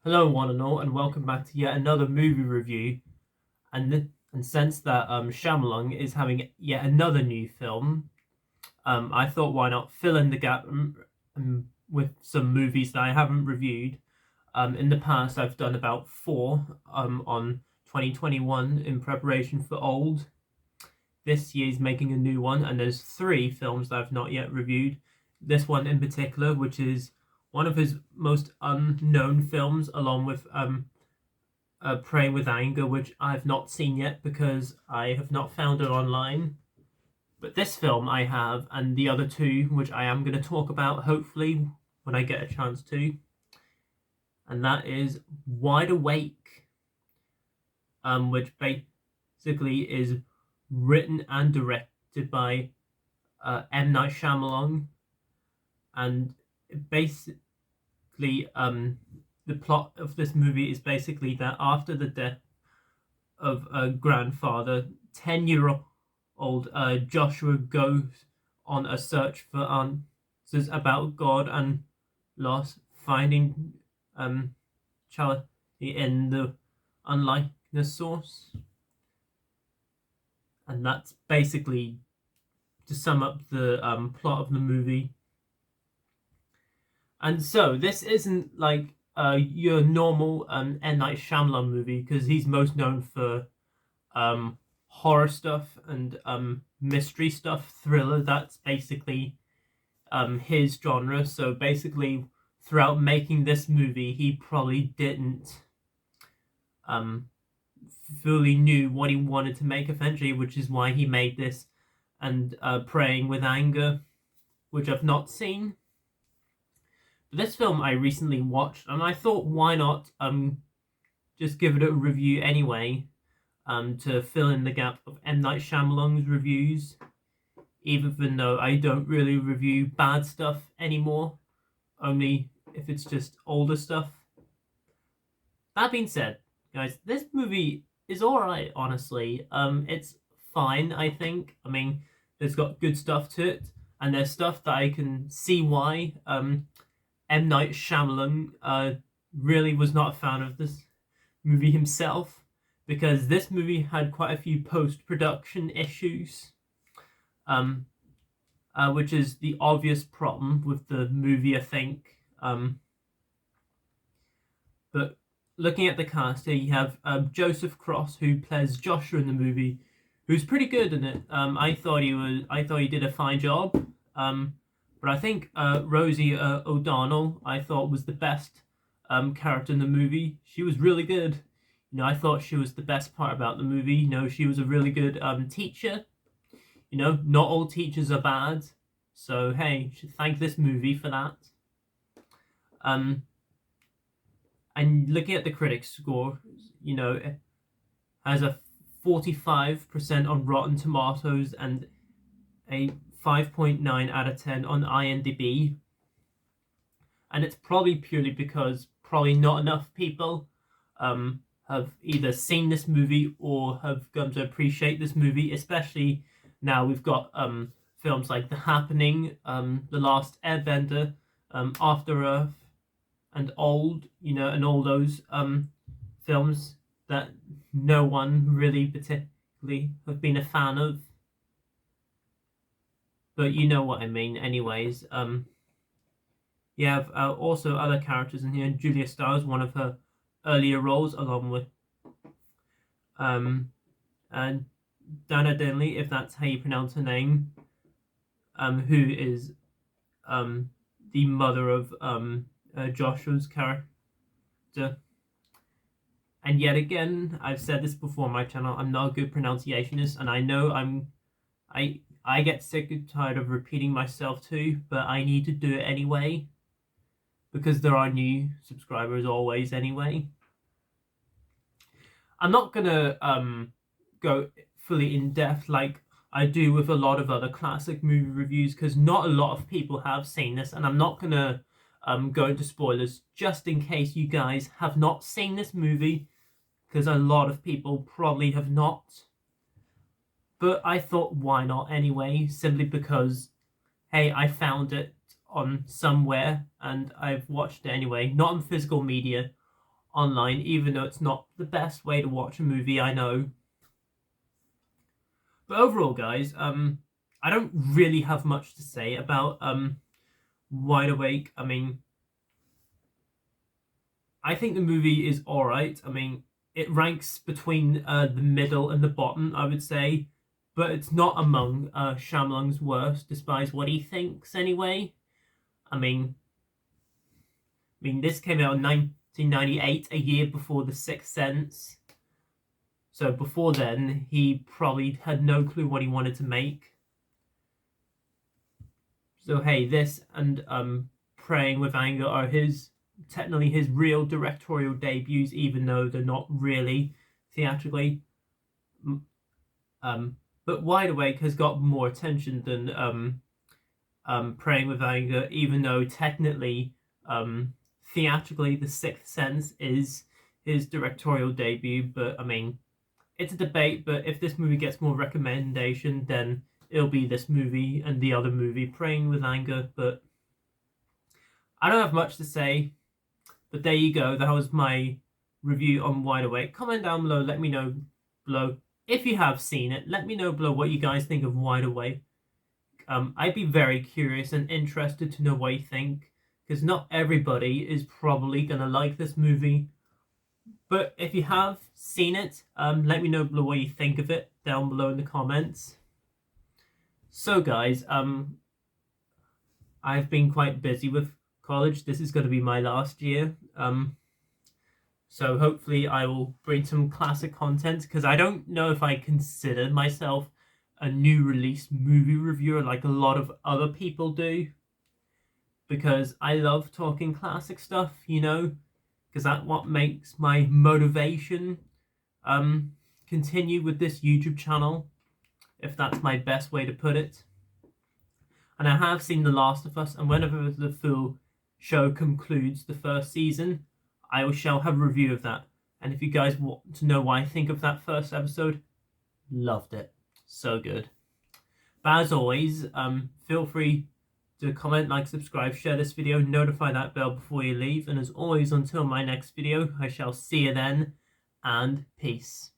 Hello, one and all, and welcome back to yet another movie review. And since that Shyamalan is having yet another new film, I thought why not fill in the gap with some movies that I haven't reviewed. In the past, I've done about four on 2021 in preparation for Old. This year's making a new one, and there's three films that I've not yet reviewed. This one in particular, which is one of his most unknown films, along with Praying with Anger, which I've not seen yet because I have not found it online. But this film I have, and the other two, which I am going to talk about hopefully when I get a chance to, and that is Wide Awake, which basically is written and directed by M. Night Shyamalan, and basically the plot of this movie is basically that after the death of a grandfather, 10-year-old Joshua goes on a search for answers about God and loss, finding charity in the unlikeness source. And that's basically, to sum up the plot of the movie. And so this isn't like your normal M. Night Shyamalan movie, because he's most known for horror stuff and mystery stuff, thriller. That's basically his genre. So basically, throughout making this movie, he probably didn't fully knew what he wanted to make eventually, which is why he made this and Praying with Anger, which I've not seen. This film I recently watched, and I thought, why not just give it a review anyway, to fill in the gap of M. Night Shyamalan's reviews, even though I don't really review bad stuff anymore, only if it's just older stuff. That being said, guys, this movie is alright, honestly. It's fine, I think. I mean, it's got good stuff to it, and there's stuff that I can see why M. Night Shyamalan really was not a fan of this movie himself, because this movie had quite a few post-production issues, which is the obvious problem with the movie, I think. But looking at the cast here, you have Joseph Cross, who plays Joshua in the movie, who's pretty good in it. I thought he did a fine job. But I think Rosie O'Donnell, I thought, was the best character in the movie. She was really good. I thought she was the best part about the movie. She was a really good teacher. Not all teachers are bad. So, hey, you should thank this movie for that. And looking at the critics' score, it has a 45% on Rotten Tomatoes and a 5.9 out of 10 on IMDb. And it's probably purely because probably not enough people have either seen this movie or have come to appreciate this movie, especially now we've got films like The Happening, The Last Airbender, After Earth, and Old, and all those films that no one really particularly have been a fan of. But you know what I mean anyways. You have also other characters in here. Julia Stiles, one of her earlier roles, along with and Dana Denley, if that's how you pronounce her name, who is the mother of Joshua's character. And yet again, I've said this before on my channel, I'm not a good pronunciationist, and I know I get sick and tired of repeating myself too, but I need to do it anyway, because there are new subscribers always anyway. I'm not gonna go fully in depth like I do with a lot of other classic movie reviews, because not a lot of people have seen this, and I'm not gonna go into spoilers just in case you guys have not seen this movie, because a lot of people probably have not. But I thought, why not anyway, simply because, hey, I found it on somewhere and I've watched it anyway, not on physical media, online, even though it's not the best way to watch a movie, I know. But overall, guys, I don't really have much to say about Wide Awake. I mean, I think the movie is alright. I mean, it ranks between the middle and the bottom, I would say, but it's not among Shyamalan's worst, despite what he thinks anyway. I mean, this came out in 1998, a year before The Sixth Sense. So before then, he probably had no clue what he wanted to make. So hey, this and Praying with Anger are technically his real directorial debuts, even though they're not really theatrically. But Wide Awake has got more attention than Praying with Anger, even though technically, theatrically, The Sixth Sense is his directorial debut. But I mean, it's a debate. But if this movie gets more recommendation, then it'll be this movie and the other movie, Praying with Anger. But I don't have much to say. But there you go. That was my review on Wide Awake. Comment down below. Let me know below if you have seen it. Let me know below what you guys think of Wide Awake. I'd be very curious and interested to know what you think, because not everybody is probably gonna like this movie. But if you have seen it, let me know below what you think of it down below in the comments. So guys, I've been quite busy with college. This is going to be my last year. So hopefully I will bring some classic content, because I don't know if I consider myself a new release movie reviewer like a lot of other people do, because I love talking classic stuff, you know, because that's what makes my motivation continue with this YouTube channel, if that's my best way to put it. And I have seen The Last of Us, and whenever the full show concludes the first season, I shall have a review of that. And if you guys want to know what I think of that first episode, loved it. So good. But as always, feel free to comment, like, subscribe, share this video, notify that bell before you leave. And as always, until my next video, I shall see you then, and peace.